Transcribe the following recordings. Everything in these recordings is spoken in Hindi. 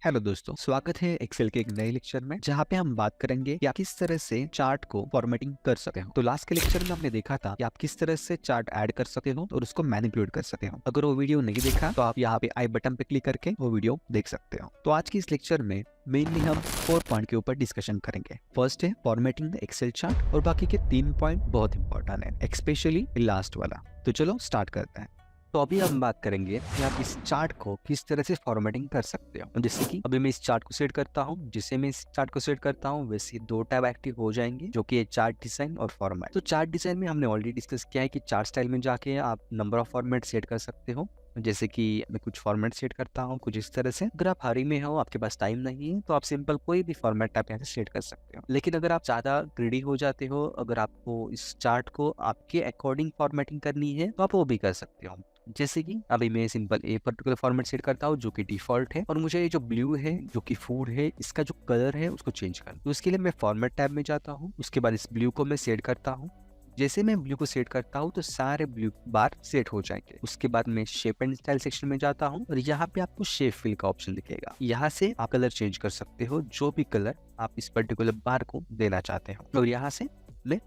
हेलो दोस्तों, स्वागत है एक्सेल के एक नए लेक्चर में जहाँ पे हम बात करेंगे कि आप किस तरह से चार्ट को फॉर्मेटिंग कर सकते हो। तो लास्ट के लेक्चर में हमने देखा था कि आप किस तरह से चार्ट ऐड कर सकते हो और उसको मैनिपुलेट कर सकते हो। अगर वो वीडियो नहीं देखा तो आप यहाँ पे आई बटन पे क्लिक करके वो वीडियो देख सकते हो। तो आज की इस लेक्चर में मेनली हम 4 पॉइंट के ऊपर डिस्कशन करेंगे। फर्स्ट है फॉर्मेटिंग द एक्सेल चार्ट और बाकी के 3 पॉइंट बहुत इंपॉर्टेंट है, स्पेशली लास्ट वाला। तो चलो स्टार्ट करते हैं। तो अभी हम बात करेंगे कि आप इस चार्ट को किस तरह से फॉर्मेटिंग कर सकते हो। जैसे कि अभी मैं इस चार्ट को सेट करता हूँ, जिससे मैं इस चार्ट को सेट करता हूँ वैसे 2 टैब एक्टिव हो जाएंगे, जो कि है चार्ट डिजाइन और फॉर्मेट। तो चार्ट डिजाइन में हमने ऑलरेडी डिस्कस किया है कि चार्ट स्टाइल में जाके आप नंबर ऑफ फॉर्मेट सेट कर सकते हो। जैसे कि मैं कुछ फॉर्मेट सेट करता हूँ कुछ इस तरह से। अगर आप हरी में हो, आपके पास टाइम नहीं है, तो आप सिंपल कोई भी फॉर्मेट आप यहाँ से सेट कर सकते हो। लेकिन अगर आप ज्यादा ग्रीडी हो जाते हो, अगर आपको इस चार्ट को आपके अकॉर्डिंग फॉर्मेटिंग करनी है, तो आप वो भी कर सकते हो। जैसे कि अभी मैं simple a particular format set करता हूँ जो कि डिफॉल्ट है, और मुझे ये जो ब्लू है जो कि फूड है, इसका जो कलर है उसको चेंज करना। तो उसके लिए मैं फॉर्मेट टैब में जाता हूँ, उसके बाद इस ब्लू को मैं सेट करता हूँ। जैसे मैं ब्लू को सेट करता हूँ तो सारे ब्लू बार सेट हो जाएंगे। उसके बाद मैं शेप एंड स्टाइल सेक्शन में जाता हूँ और यहाँ पे आपको शेप फिल का ऑप्शन दिखेगा। यहाँ से आप कलर चेंज कर सकते हो, जो भी कलर आप इस पर्टिकुलर बार को देना चाहते हो। और यहाँ से मैं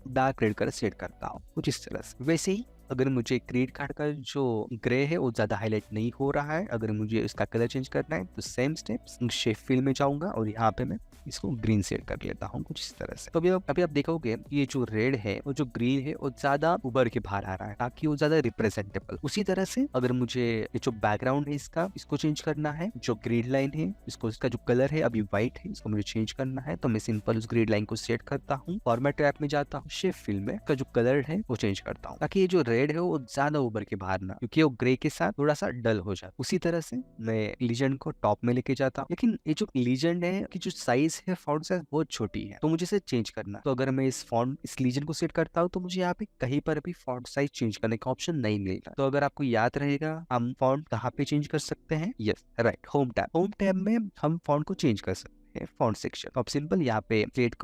डार्क रेड कलर सेट करता हूँ कुछ इस तरह से। वैसे ही अगर मुझे क्रेडिट कार्ड का जो ग्रे है वो ज्यादा हाईलाइट नहीं हो रहा है, अगर मुझे इसका कलर चेंज करना है तो सेम स्टेप्स शेप फिल में जाऊंगा और यहाँ पे मैं इसको ग्रीन सेट कर लेता हूँ कुछ इस तरह से। तो अभी आप देखोगे ये जो रेड है और जो ग्रीन है वो ज्यादा उभर के बाहर आ रहा है ताकि वो ज्यादा रिप्रेजेंटेबल। उसी तरह से अगर मुझे ये जो बैकग्राउंड है इसको चेंज करना है, जो ग्रीन लाइन है इसका जो कलर है अभी व्हाइट है, इसको मुझे चेंज करना है, तो मैं सिंपल उस ग्रीन लाइन को सेट करता हूँ। फॉर्मेट टैब में जाता हूँ, शेप फिल में का जो कलर है वो चेंज करता हूँ ताकि ये जो रेड है वो ज्यादा उभर के बाहर ना, क्योंकि वो ग्रे के साथ थोड़ा सा डल हो जाए। उसी तरह से मैं लीजेंड को टॉप में लेके जाता हूँ, लेकिन ये जो लीजेंड है की जो साइज है, फॉन्ट साइज बहुत छोटी है, तो मुझे इसे चेंज करना है। तो अगर मैं इस लीजेंड को सेट करता हूँ तो मुझे यहाँ पे कहीं पर भी फॉन्ट साइज चेंज करने का ऑप्शन नहीं मिलेगा। तो अगर आपको याद रहेगा हम फॉन्ट कहाँ पे चेंज कर सकते हैं, यस राइट, होम टैब में हम फॉन्ट को चेंज कर सकते हैं। फॉन्ट सेक्शन आप सिंपल यहाँ पे क्लिक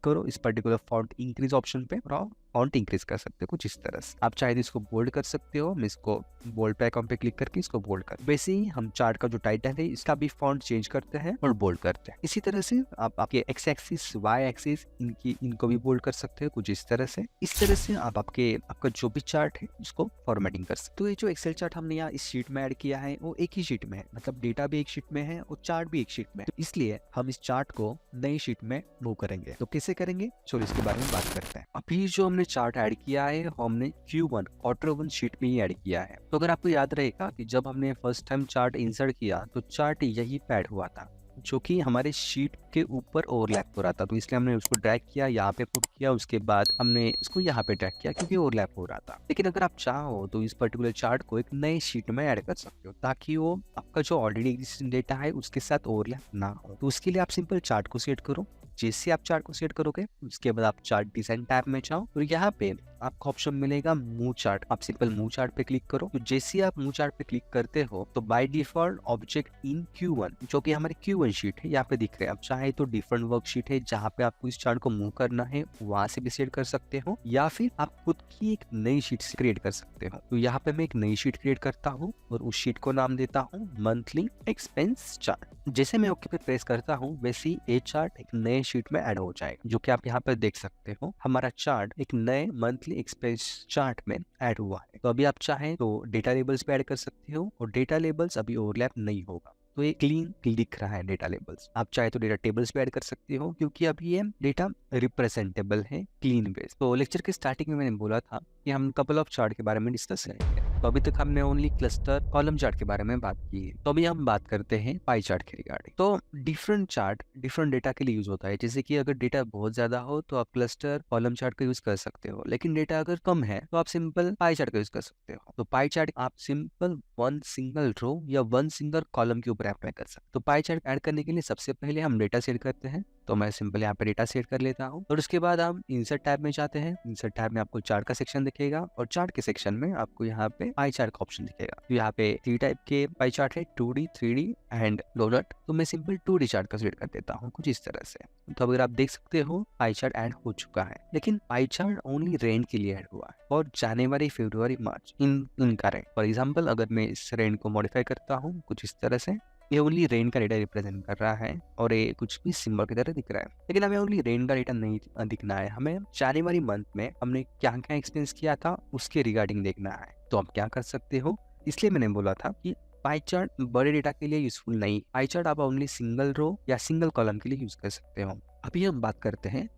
करो इस पर्टिकुलर फॉन्ट इंक्रीज ऑप्शन पे और फॉन्ट इंक्रीज कर सकते हो कुछ इस तरह से। आप चाहे तो इसको बोल्ड कर सकते हो, मैं इसको बोल्ड पे आइकॉन पे क्लिक करके इसको बोल्ड कर। वैसे ही हम चार्ट का जो टाइटल है इसका भी फॉन्ट चेंज करते हैं और बोल्ड करते हैं। इसी तरह से आप आपके एक्स एक्सिस वाई एक्सिस इनको भी बोल्ड कर सकते हो कुछ इस तरह से। इस तरह से आप आपका जो भी चार्ट है उसको फॉर्मेटिंग कर सकते हो। तो ये जो एक्सेल चार्ट हमने यहाँ इस शीट में ऐड किया है वो एक ही शीट में है, मतलब डेटा भी एक शीट में है और चार्ट भी एक शीट में है। तो इसलिए हम इस चार्ट को नई शीट में मूव करेंगे। तो कैसे करेंगे, चलो इसके बारे में बात करते हैं। अभी जो हमने चार्ट ऐड किया है हमने Q1 क्वार्टर 1 शीट में ही ऐड किया है। तो अगर आपको याद रहेगा कि जब हमने फर्स्ट टाइम चार्ट इंसर्ट किया तो चार्ट यही पे ऐड हुआ था, जो कि हमारे शीट के ऊपर ओवरलैप हो रहा था। तो इसलिए हमने उसको ड्रैग किया, यहाँ पे पुट किया, उसके बाद हमने इसको यहाँ पे ड्रैग किया क्योंकि ओवरलैप हो रहा था। लेकिन अगर आप चाहो तो इस पर्टिकुलर चार्ट को एक नई शीट में ऐड कर सकते हो ताकि वो आपका जो ऑलरेडी एग्जिस्टिंग डेटा है उसके साथ ओवरलैप ना हो। तो उसके लिए आप सिंपल चार्ट को सेट करो। जैसे आप चार्ट को सेट करोगे उसके बाद आप चार्ट डिजाइन टैब में जाओ और यहाँ पे आपको ऑप्शन मिलेगा मूव चार्ट। आप सिंपल मूव चार्ट पे क्लिक करो। तो जैसे आप मूव चार्ट पे क्लिक करते हो तो by default object in Q1 जो कि हमारी Q1 शीट है यहाँ पे दिख रहे हैं। आप चाहे तो डिफरेंट वर्कशीट है जहाँ पे आपको इस चार्ट को मूव करना है वहां से भी सेट कर सकते हो, या फिर आप खुद की एक नई शीट से क्रिएट कर सकते हो। तो यहाँ पे मैं एक नई शीट क्रिएट करता हूँ और उस शीट को नाम देता हूँ मंथली एक्सपेंस चार्ट। जैसे मैं ओके पे प्रेस करता हूँ वैसे ही ये चार्ट एक नए शीट में ऐड हो जाएगा, जो कि आप यहाँ पर देख सकते हो। हमारा चार्ट एक नए मंथली एक्सपेंस चार्ट में ऐड हुआ है। तो अभी आप चाहें तो डेटा लेबल्स पे ऐड कर सकते हो और डेटा लेबल्स अभी ओवरलैप नहीं होगा, तो ये क्लीन दिख रहा है डेटा लेबल्स। आप चाहे तो डेटा टेबल्स पे ऐड कर सकते हो क्योंकि अभी ये डेटा रिप्रेजेंटेबल है क्लीन बेस। तो लेक्चर के स्टार्टिंग में मैंने बोला था कि हम कपल ऑफ चार्ट के बारे में डिस्कस करेंगे। तो अभी तक हमने ओनली क्लस्टर कॉलम चार्ट के बारे में बात की है। तो अभी हम बात करते हैं पाई चार्ट के रिगार्डिंग। तो डिफरेंट चार्ट डिफरेंट डेटा के लिए यूज होता है। जैसे कि अगर डेटा बहुत ज्यादा हो तो आप क्लस्टर कॉलम चार्ट का यूज कर सकते हो, लेकिन डेटा अगर कम है तो आप सिंपल पाई चार्ट का यूज कर सकते हो। तो पाई चार्ट आप सिंपल वन सिंगल रो या वन सिंगल कॉलम के ऊपर अप्लाई कर सकते हो। तो पाई चार्ट ऐड करने के लिए सबसे पहले हम डेटा सेट करते हैं। तो मैं सिंपल यहाँ पे डेटा सेट कर लेता हूँ और उसके बाद हम इंसर्ट टैब में जाते हैं। इंसर्ट टैब में आपको चार्ट का सेक्शन दिखेगा और चार्ट के सेक्शन में आपको यहाँ पे पाई चार्ट का ऑप्शन दिखेगा। तो यहाँ पे 3 टाइप के पाई चार्ट है, 2D 3D एंड डोनट। तो मैं सिंपल 2D चार्ट का सेट कर देता हूँ कुछ इस तरह से। तो अगर आप देख सकते हो पाई चार्ट ऐड हो चुका है, लेकिन पाई चार्ट ओनली रेंट के लिए ऐड हुआ है और जनवरी फरवरी मार्च इनका रेंट। फॉर एग्जाम्पल अगर मैं इस रेंट को मॉडिफाई करता हूँ कुछ इस तरह से, ये ओनली रेन का डेटा रिप्रेजेंट कर रहा है और ये कुछ भी सिंबल की तरह दिख रहा है, लेकिन हमें ओनली रेन का डेटा नहीं दिखना है, हमें जनवरी मंथ में हमने क्या क्या एक्सपीरियंस किया था उसके रिगार्डिंग देखना है। तो आप क्या कर सकते हो, इसलिए मैंने बोला था कि पाई चार्ट बड़े डेटा के लिए यूजफुल नहीं, पाई चार्ट आप ओनली सिंगल रो या सिंगल कॉलम के लिए यूज कर सकते हो। अभी हम बात करते हैं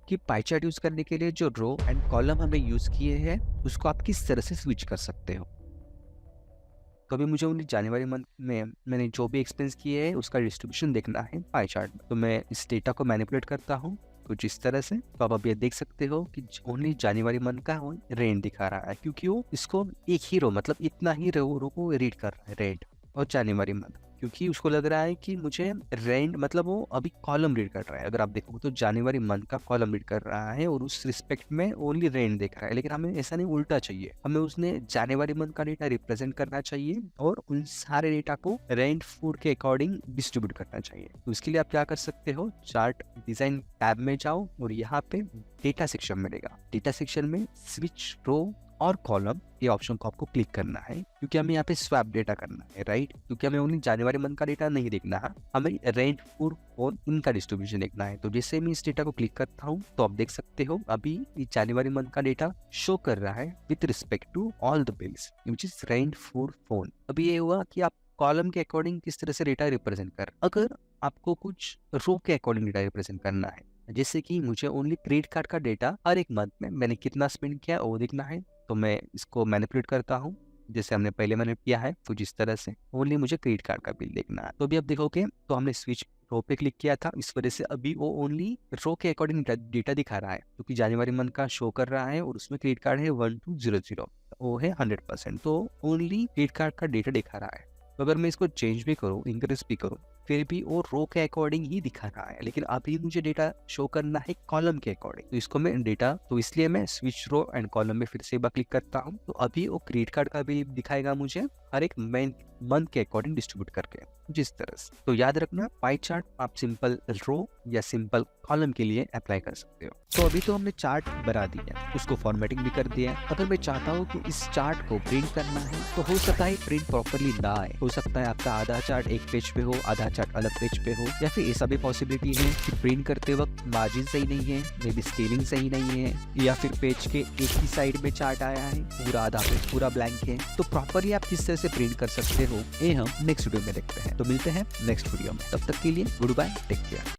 कि पाई चार्ट यूज करने के लिए जो रो एंड कॉलम हमने यूज किए हैं उसको आप किस तरह से स्विच कर सकते हो। तो अभी मुझे ओनली जनवरी मंथ में मैंने जो भी एक्सपेंस किए हैं उसका डिस्ट्रीब्यूशन देखना है पाई चार्ट में। तो मैं इस डेटा को मैनिपुलेट करता हूँ कुछ इस तरह से। तो आप अभी देख सकते हो कि ओनली जनवरी मंथ का रेंट दिखा रहा है, क्योंकि वो इसको एक ही रो मतलब इतना ही रो को रीड कर रहा है, रेंट और जनवरी मंथ, क्योंकि उसको लग रहा है कि मुझे रेंट मतलब वो अभी कॉलम रीड कर रहा है। अगर आप देखोगे तो जनवरी मंथ का कॉलम रीड कर रहा है और उस रिस्पेक्ट में ओनली रेंट देख रहा है, लेकिन हमें ऐसा नहीं, उल्टा चाहिए, हमें उसने जनवरी मंथ का डेटा रिप्रेजेंट करना चाहिए और उन सारे डेटा को रेंट फूड के अकॉर्डिंग डिस्ट्रीब्यूट करना चाहिए। तो इसके लिए आप क्या कर सकते हो, चार्ट डिजाइन टैब में जाओ और यहाँ पे डेटा सेक्शन मिलेगा, डेटा सेक्शन में स्विच रो और कॉलम ये ऑप्शन को आपको क्लिक करना है, क्योंकि हमें यहाँ पे स्वैप डेटा करना है, राइट, क्योंकि हमें ओनली जनवरी मंथ का डेटा नहीं देखना है, हमें रेंट फूड और इनका डिस्ट्रीब्यूशन देखना है। तो जैसे मैं इस डेटा को क्लिक करता हूँ तो आप देख सकते हो अभी ये जनवरी मंथ का डेटा शो कर रहा है with respect to all the bills which is rent food phone. अभी ये हुआ कि आप कॉलम के अकॉर्डिंग किस तरह से डेटा रिप्रेजेंट कर। अगर आपको कुछ रो के अकॉर्डिंग डेटा रिप्रेजेंट करना है, जैसे कि मुझे ओनली क्रेडिट कार्ड का डेटा हर एक मंथ में मैंने कितना स्पेंड किया वो देखना है, तो मैं इसको मैनिपुलेट करता हूँ जैसे हमने पहले मैनिपुलेट किया है कुछ इस तरह से। ओनली मुझे क्रेडिट कार्ड का बिल देखना है। तो अभी आप देखोगे तो हमने स्विच रो पे क्लिक किया था, इस वजह से अभी वो ओनली रो के अकॉर्डिंग डेटा दिखा रहा है, क्योंकि जनवरी मंथ का शो कर रहा है और उसमें क्रेडिट कार्ड है 1200, वो है 100%, तो ओनली क्रेडिट कार्ड का डेटा दिखा रहा है। तो अगर मैं इसको चेंज भी करूँ, इंक्रीज भी करूँ, फिर भी वो रो के अकॉर्डिंग ही दिखा रहा है, लेकिन अभी मुझे डेटा शो करना है कॉलम के अकॉर्डिंग। तो इसको मैं डेटा, तो इसलिए मैं स्विच रो एंड कॉलम में फिर से एक बार क्लिक करता हूँ। तो अभी वो क्रेडिट कार्ड का भी दिखाएगा मुझे हर एक मंथ के अकॉर्डिंग डिस्ट्रीब्यूट करके जिस तरह से। तो याद रखना, पाई चार्ट आप सिंपल रो या सिंपल कॉलम के लिए अप्लाई कर सकते हो। तो अभी तो हमने चार्ट बना दिया, उसको फॉर्मेटिंग भी कर दिया। अगर मैं चाहता हूँ कि इस चार्ट को प्रिंट करना है तो हो सकता है प्रिंट प्रॉपरली ना आए, हो सकता है आपका आधा चार्ट एक पेज पे हो, आधा चार्ट अलग पेज पे हो, या फिर ऐसा भी पॉसिबिलिटी है कि प्रिंट करते वक्त मार्जिन सही नहीं है, मे बी स्केलिंग सही नहीं है, या फिर पेज के एक ही साइड में चार्ट आया है, पूरा आधा पेज पूरा ब्लैंक है। तो प्रॉपरली आप किस तरह से प्रिंट कर सकते हो ये हम नेक्स्ट वीडियो में देखते हैं। तो मिलते हैं नेक्स्ट वीडियो में, तब तक के लिए गुड बाय, टेक केयर।